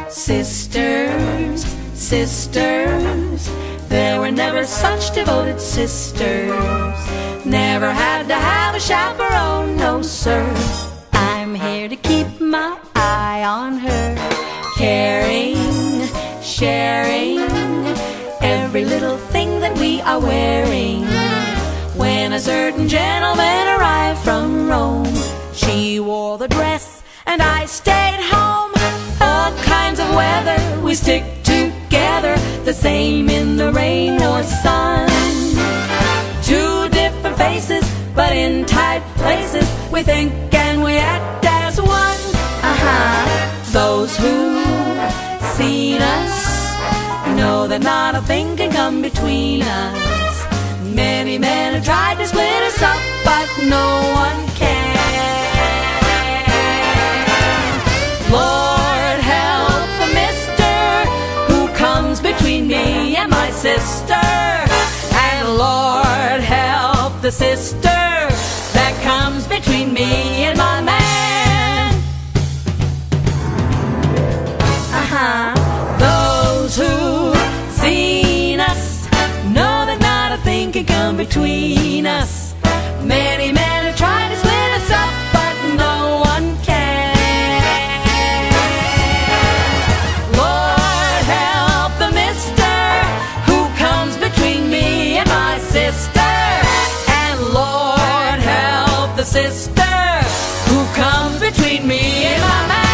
Sisters, sisters, there were never such devoted sisters. Never had to have a chaperone, no sir. I'm here to keep my eye on her, caring, sharing every little thing that we are wearing. When a certain gentleman arrived from Rome, she wore the dress and I stayed home. All kinds of weather, we stick together, the same in the rain or sun. Two different faces, but in tight places, we think and we act as one. Those who seen us know that not a thing can come between us. Many men have tried to split us up, but no one can. Lord help the mister who comes between me and my sister, and Lord help the sister that comes between me and my man. Those who seen us know that not a thing can come between us. Many men have tried to split us up, but no one can. Lord help the mister who comes between me and my sister, and Lord help the sister who comes between me and my man.